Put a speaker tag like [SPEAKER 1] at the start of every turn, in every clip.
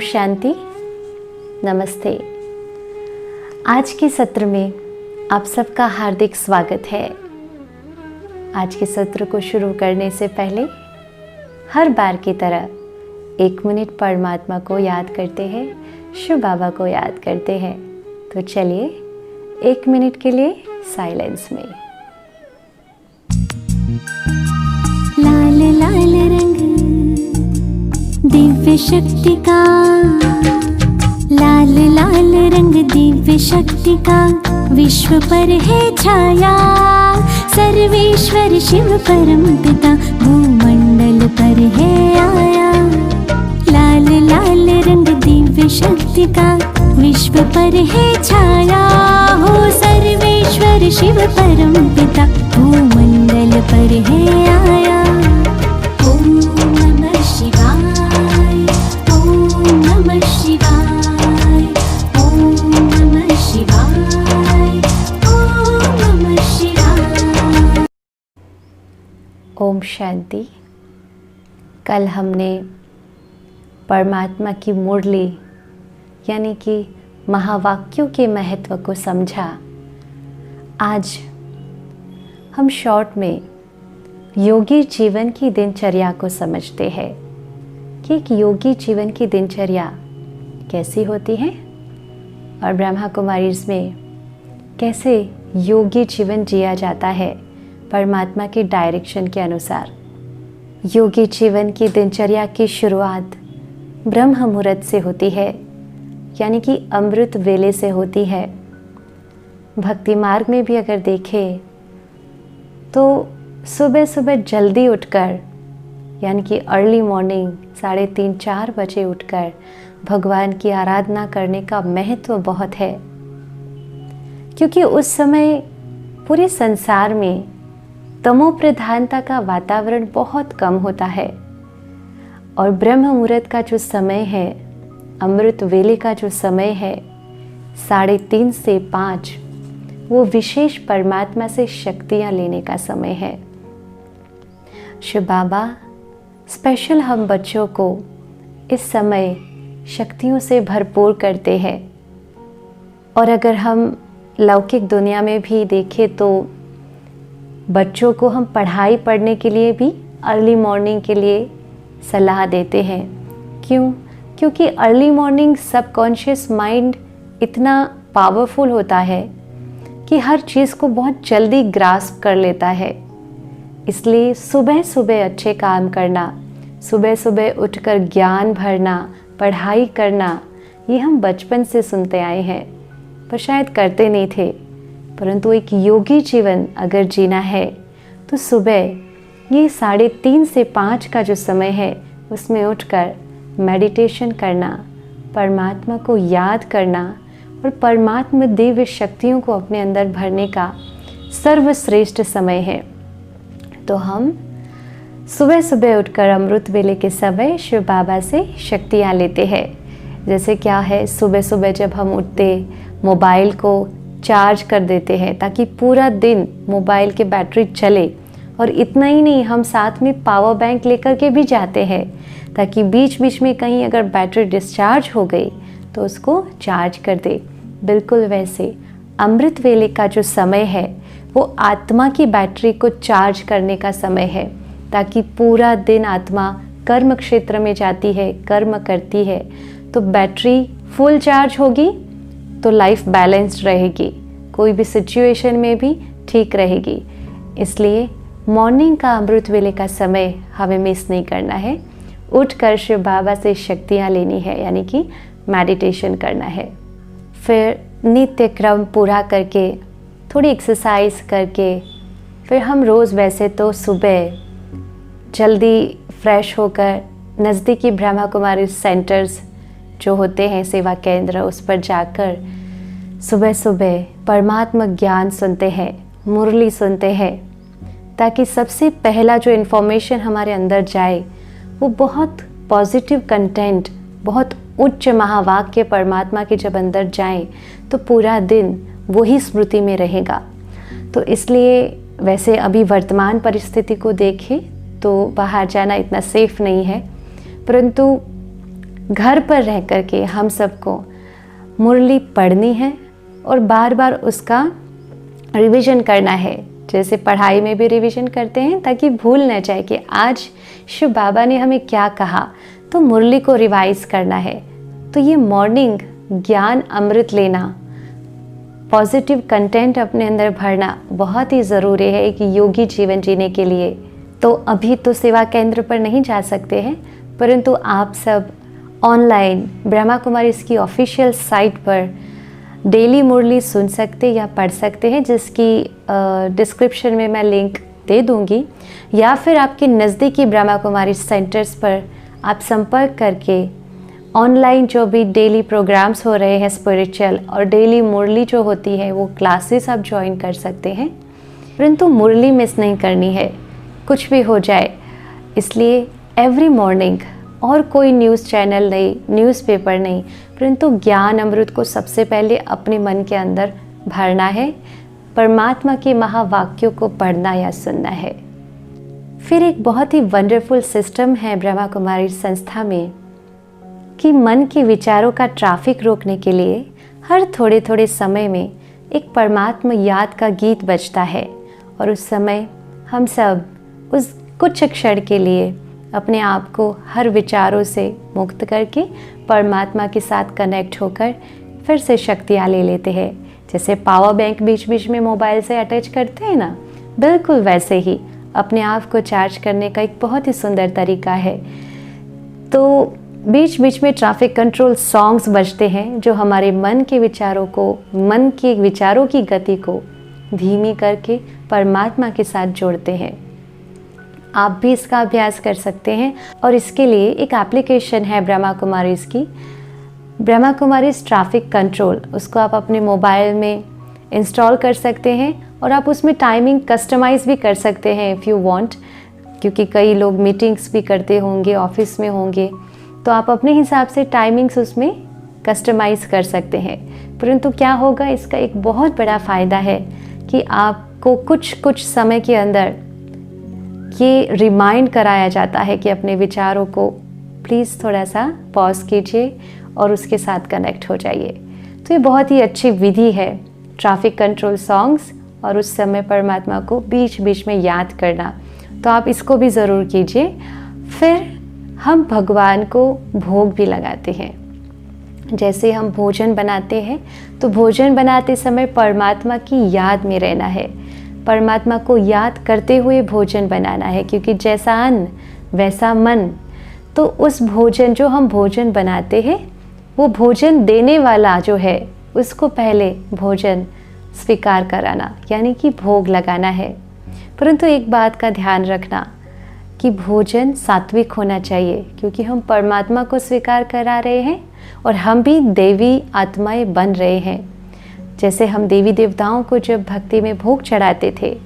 [SPEAKER 1] शांति, नमस्ते। आज के सत्र में आप सबका हार्दिक स्वागत है। आज के सत्र को शुरू करने से पहले हर बार की तरह 1 मिनट परमात्मा को याद करते हैं, शिव बाबा को याद करते हैं। तो चलिए 1 मिनट के लिए साइलेंस में।
[SPEAKER 2] लाल लाल रंग दिव्य शक्ति का, लाल लाल रंग दिव्य शक्ति का विश्व पर है छाया। सर्वेश्वर शिव परम पिता भूमंडल पर है आया। लाल लाल रंग दिव्य शक्ति का विश्व पर है छाया। हो सर्वेश्वर शिव परम पिता भूमंडल पर है आया। ओम नमः शिवाय, ओम नमः शिवाय, ओम नमः शिवाय, ओम नमः शिवाय।
[SPEAKER 1] ओम शांति। कल हमने परमात्मा की मुरली यानी कि महावाक्यों के महत्व को समझा। आज हम शॉर्ट में योगी जीवन की दिनचर्या को समझते हैं कि एक योगी जीवन की दिनचर्या कैसी होती है और ब्रह्मा कुमारीज़ में कैसे योगी जीवन जिया जाता है परमात्मा की डायरेक्शन के अनुसार। योगी जीवन की दिनचर्या की शुरुआत ब्रह्म मुहूर्त से होती है, यानी कि अमृत वेले से होती है। भक्ति मार्ग में भी अगर देखें तो सुबह सुबह जल्दी उठकर यानी कि अर्ली मॉर्निंग 3:30-4 बजे उठकर भगवान की आराधना करने का महत्व बहुत है, क्योंकि उस समय पूरे संसार में तमो प्रधानता का वातावरण बहुत कम होता है और ब्रह्म मुहूर्त का जो समय है, अमृत वेले का जो समय है 3:30 से 5, वो विशेष परमात्मा से शक्तियाँ लेने का समय है। शिव बाबा स्पेशल हम बच्चों को इस समय शक्तियों से भरपूर करते हैं। और अगर हम लौकिक दुनिया में भी देखें तो बच्चों को हम पढ़ाई पढ़ने के लिए भी अर्ली मॉर्निंग के लिए सलाह देते हैं। क्यों? क्योंकि अर्ली मॉर्निंग सबकॉन्शियस माइंड इतना पावरफुल होता है कि हर चीज़ को बहुत जल्दी ग्रास्प कर लेता है। इसलिए सुबह सुबह अच्छे काम करना, सुबह सुबह उठकर ज्ञान भरना, पढ़ाई करना, ये हम बचपन से सुनते आए हैं पर शायद करते नहीं थे। परंतु एक योगी जीवन अगर जीना है तो सुबह ये 3:30 से 5 का जो समय है उसमें उठकर मेडिटेशन करना, परमात्मा को याद करना और परमात्मा दिव्य शक्तियों को अपने अंदर भरने का सर्वश्रेष्ठ समय है। तो हम सुबह सुबह उठकर अमृत वेले के समय शिव बाबा से शक्तियाँ लेते हैं। जैसे क्या है, सुबह सुबह जब हम उठते मोबाइल को चार्ज कर देते हैं ताकि पूरा दिन मोबाइल की बैटरी चले। और इतना ही नहीं, हम साथ में पावर बैंक लेकर के भी जाते हैं ताकि बीच बीच में कहीं अगर बैटरी डिस्चार्ज हो गई तो उसको चार्ज कर दे। बिल्कुल वैसे अमृत वेले का जो समय है वो आत्मा की बैटरी को चार्ज करने का समय है, ताकि पूरा दिन आत्मा कर्म क्षेत्र में जाती है, कर्म करती है, तो बैटरी फुल चार्ज होगी तो लाइफ बैलेंस्ड रहेगी, कोई भी सिचुएशन में भी ठीक रहेगी। इसलिए मॉर्निंग का अमृत वेले का समय हमें मिस नहीं करना है। उठकर शिव बाबा से शक्तियाँ लेनी है, यानी कि मेडिटेशन करना है। फिर नित्य क्रम पूरा करके थोड़ी एक्सरसाइज करके फिर हम रोज़ वैसे तो सुबह जल्दी फ्रेश होकर नज़दीकी ब्रह्मा कुमारी सेंटर्स जो होते हैं, सेवा केंद्र, उस पर जाकर सुबह सुबह परमात्मा ज्ञान सुनते हैं, मुरली सुनते हैं, ताकि सबसे पहला जो इन्फॉर्मेशन हमारे अंदर जाए वो बहुत पॉजिटिव कंटेंट, बहुत उच्च महावाक्य परमात्मा के जब अंदर जाए तो पूरा दिन वही स्मृति में रहेगा। तो इसलिए वैसे अभी वर्तमान परिस्थिति को देखें तो बाहर जाना इतना सेफ नहीं है, परंतु घर पर रह कर के हम सबको मुरली पढ़नी है और बार बार उसका रिवीजन करना है। जैसे पढ़ाई में भी रिवीजन करते हैं ताकि भूल न जाए कि आज शिव बाबा ने हमें क्या कहा, तो मुरली को रिवाइज करना है। तो ये मॉर्निंग ज्ञान अमृत लेना, पॉजिटिव कंटेंट अपने अंदर भरना बहुत ही ज़रूरी है एक योगी जीवन जीने के लिए। तो अभी तो सेवा केंद्र पर नहीं जा सकते हैं, परंतु आप सब ऑनलाइन ब्रह्मा कुमारी इसकी ऑफिशियल साइट पर डेली मुरली सुन सकते या पढ़ सकते हैं, जिसकी डिस्क्रिप्शन में मैं लिंक दे दूंगी, या फिर आपके नज़दीकी ब्रह्मा कुमारी सेंटर्स पर आप संपर्क करके ऑनलाइन जो भी डेली प्रोग्राम्स हो रहे हैं स्पिरिचुअल और डेली मुरली जो होती है वो क्लासेस आप ज्वाइन कर सकते हैं। परंतु मुरली मिस नहीं करनी है, कुछ भी हो जाए, इसलिए एवरी मॉर्निंग और कोई न्यूज़ चैनल नहीं, न्यूज़पेपर नहीं, परंतु ज्ञान अमृत को सबसे पहले अपने मन के अंदर भरना है, परमात्मा के महावाक्यों को पढ़ना या सुनना है। फिर एक बहुत ही वंडरफुल सिस्टम है ब्रह्मा कुमारी संस्था में कि मन के विचारों का ट्रैफिक रोकने के लिए हर थोड़े थोड़े समय में एक परमात्मा याद का गीत बजता है, और उस समय हम सब उस कुछ क्षण के लिए अपने आप को हर विचारों से मुक्त करके परमात्मा के साथ कनेक्ट होकर फिर से शक्तियाँ ले लेते हैं। जैसे पावर बैंक बीच बीच में मोबाइल से अटैच करते हैं ना, बिल्कुल वैसे ही अपने आप को चार्ज करने का एक बहुत ही सुंदर तरीका है। तो बीच बीच में ट्रैफिक कंट्रोल सॉन्ग्स बजते हैं जो हमारे मन के विचारों की गति को धीमी करके परमात्मा के साथ जोड़ते हैं। आप भी इसका अभ्यास कर सकते हैं, और इसके लिए एक एप्लीकेशन है ब्रह्मा कुमारीज़ की, ब्रह्मा कुमारीज़ ट्रैफिक कंट्रोल। उसको आप अपने मोबाइल में इंस्टॉल कर सकते हैं और आप उसमें टाइमिंग कस्टमाइज़ भी कर सकते हैं इफ़ यू वांट, क्योंकि कई लोग मीटिंग्स भी करते होंगे, ऑफिस में होंगे, तो आप अपने हिसाब से टाइमिंग्स उसमें कस्टमाइज़ कर सकते हैं। परंतु क्या होगा, इसका एक बहुत बड़ा फ़ायदा है कि आपको कुछ समय के अंदर ये रिमाइंड कराया जाता है कि अपने विचारों को प्लीज़ थोड़ा सा पॉज कीजिए और उसके साथ कनेक्ट हो जाइए। तो ये बहुत ही अच्छी विधि है ट्रैफिक कंट्रोल सॉन्ग्स और उस समय परमात्मा को बीच बीच में याद करना। तो आप इसको भी ज़रूर कीजिए। फिर हम भगवान को भोग भी लगाते हैं। जैसे हम भोजन बनाते हैं तो भोजन बनाते समय परमात्मा की याद में रहना है, परमात्मा को याद करते हुए भोजन बनाना है, क्योंकि जैसा अन्न वैसा मन। तो उस भोजन जो हम भोजन बनाते हैं वो भोजन देने वाला जो है उसको पहले भोजन स्वीकार कराना, यानी कि भोग लगाना है। परंतु एक बात का ध्यान रखना कि भोजन सात्विक होना चाहिए, क्योंकि हम परमात्मा को स्वीकार करा रहे हैं और हम भी देवी आत्माएं बन रहे हैं। जैसे हम देवी देवताओं को जब भक्ति में भोग चढ़ाते थे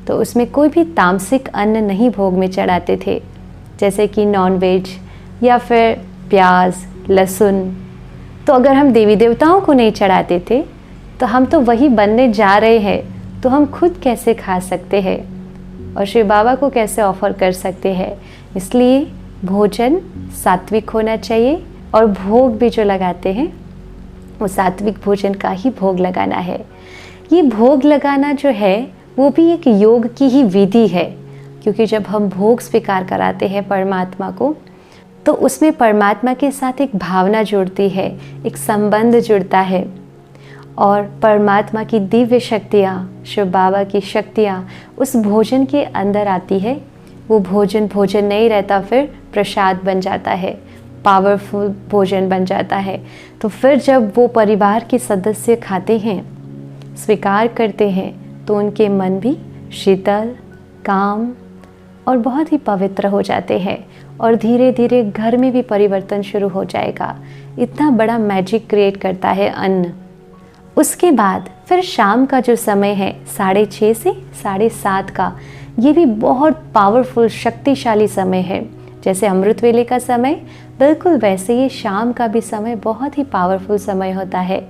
[SPEAKER 1] तो उसमें कोई भी तामसिक अन्न नहीं भोग में चढ़ाते थे, जैसे कि नॉनवेज या फिर प्याज लहसुन। तो अगर हम देवी देवताओं को नहीं चढ़ाते थे तो हम तो वही बनने जा रहे हैं, तो हम खुद कैसे खा सकते हैं और शिव बाबा को कैसे ऑफर कर सकते हैं। इसलिए भोजन सात्विक होना चाहिए और भोग भी जो लगाते हैं वो सात्विक भोजन का ही भोग लगाना है। ये भोग लगाना जो है वो भी एक योग की ही विधि है, क्योंकि जब हम भोग स्वीकार कराते हैं परमात्मा को तो उसमें परमात्मा के साथ एक भावना जुड़ती है, एक संबंध जुड़ता है, और परमात्मा की दिव्य शक्तियाँ, शिव बाबा की शक्तियाँ उस भोजन के अंदर आती है। वो भोजन भोजन नहीं रहता, फिर प्रसाद बन जाता है, पावरफुल भोजन बन जाता है। तो फिर जब वो परिवार के सदस्य खाते हैं, स्वीकार करते हैं, तो उनके मन भी शीतल, काम और बहुत ही पवित्र हो जाते हैं, और धीरे धीरे घर में भी परिवर्तन शुरू हो जाएगा। इतना बड़ा मैजिक क्रिएट करता है अन्न। उसके बाद फिर शाम का जो समय है 6:30 से 7:30 का, ये भी बहुत पावरफुल शक्तिशाली समय है। जैसे अमृत वेले का समय, बिल्कुल वैसे ही शाम का भी समय बहुत ही पावरफुल समय होता है।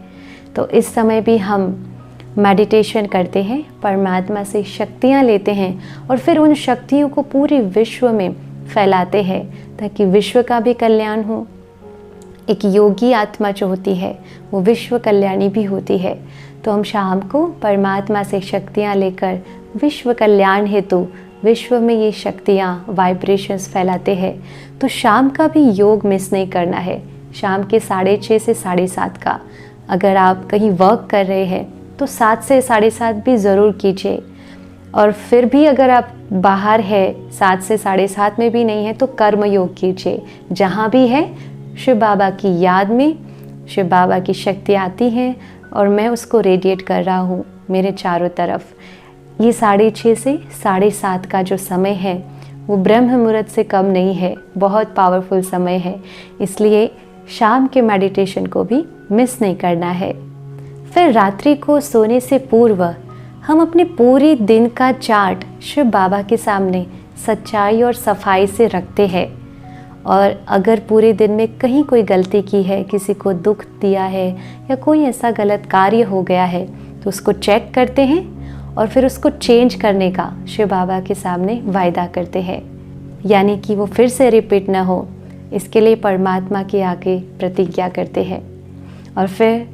[SPEAKER 1] तो इस समय भी हम मेडिटेशन करते हैं, परमात्मा से शक्तियाँ लेते हैं और फिर उन शक्तियों को पूरे विश्व में फैलाते हैं, ताकि विश्व का भी कल्याण हो, एक योगी आत्मा जो होती है वो विश्व कल्याणी भी होती है। तो हम शाम को परमात्मा से शक्तियाँ लेकर विश्व कल्याण हेतु विश्व में ये शक्तियाँ वाइब्रेशंस फैलाते हैं। तो शाम का भी योग मिस नहीं करना है। शाम के 6:30 से 7:30 का अगर आप कहीं वर्क कर रहे हैं तो 7 से 7:30 भी ज़रूर कीजिए। और फिर भी अगर आप बाहर है 7 से 7:30 में भी नहीं है तो कर्म योग कीजिए। जहाँ भी है शिव बाबा की याद में शिव बाबा की शक्ति आती है और मैं उसको रेडिएट कर रहा हूँ मेरे चारों तरफ। ये 6:30 से 7:30 का जो समय है वो ब्रह्म मुहूर्त से कम नहीं है, बहुत पावरफुल समय है। इसलिए शाम के मेडिटेशन को भी मिस नहीं करना है। फिर रात्रि को सोने से पूर्व हम अपने पूरे दिन का चार्ट शिव बाबा के सामने सच्चाई और सफाई से रखते हैं। और अगर पूरे दिन में कहीं कोई गलती की है, किसी को दुख दिया है या कोई ऐसा गलत कार्य हो गया है तो उसको चेक करते हैं और फिर उसको चेंज करने का शिव बाबा के सामने वायदा करते हैं, यानी कि वो फिर से रिपीट ना हो, इसके लिए परमात्मा के आगे प्रतिज्ञा करते हैं। और फिर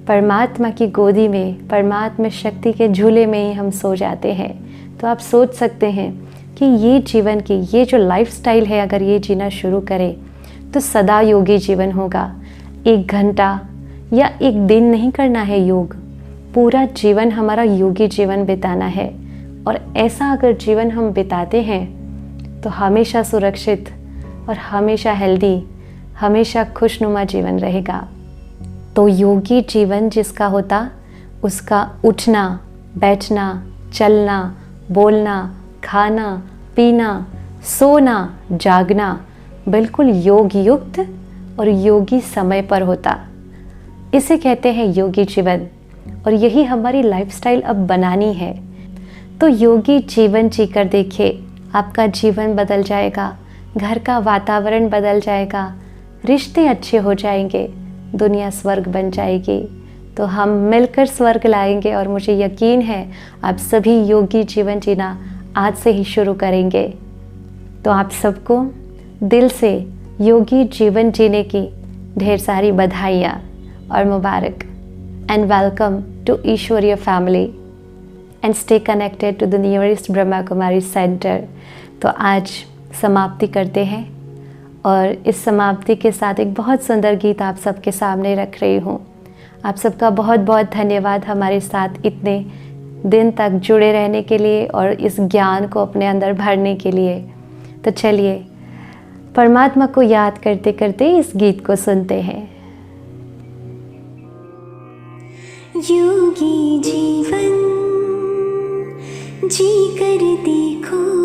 [SPEAKER 1] परमात्मा की गोदी में, परमात्मा शक्ति के झूले में ही हम सो जाते हैं। तो आप सोच सकते हैं कि ये जीवन की ये जो लाइफस्टाइल है, अगर ये जीना शुरू करें तो सदा योगी जीवन होगा। 1 घंटा या 1 दिन नहीं करना है योग, पूरा जीवन हमारा योगी जीवन बिताना है। और ऐसा अगर जीवन हम बिताते हैं तो हमेशा सुरक्षित और हमेशा हेल्दी, हमेशा खुशनुमा जीवन रहेगा। तो योगी जीवन जिसका होता, उसका उठना, बैठना, चलना, बोलना, खाना, पीना, सोना, जागना बिल्कुल योग युक्त और योगी समय पर होता। इसे कहते हैं योगी जीवन और यही हमारी लाइफस्टाइल अब बनानी है। तो योगी जीवन जीकर देखिए, आपका जीवन बदल जाएगा, घर का वातावरण बदल जाएगा, रिश्ते अच्छे हो जाएंगे, दुनिया स्वर्ग बन जाएगी। तो हम मिलकर स्वर्ग लाएंगे और मुझे यकीन है आप सभी योगी जीवन जीना आज से ही शुरू करेंगे। तो आप सबको दिल से योगी जीवन जीने की ढेर सारी बधाइयाँ और मुबारक। एंड वेलकम टू ईश्वरीय family and stay connected to the nearest Brahma Kumari centre. तो आज समाप्ति करते हैं और इस समाप्ति के साथ एक बहुत सुंदर गीत आप सबके सामने रख रही हूँ। आप सबका बहुत बहुत धन्यवाद हमारे साथ इतने दिन तक जुड़े रहने के लिए और इस ज्ञान को अपने अंदर भरने के लिए। तो चलिए परमात्मा को याद करते करते इस गीत को सुनते हैं।
[SPEAKER 2] योगी जीवन जी कर देखो।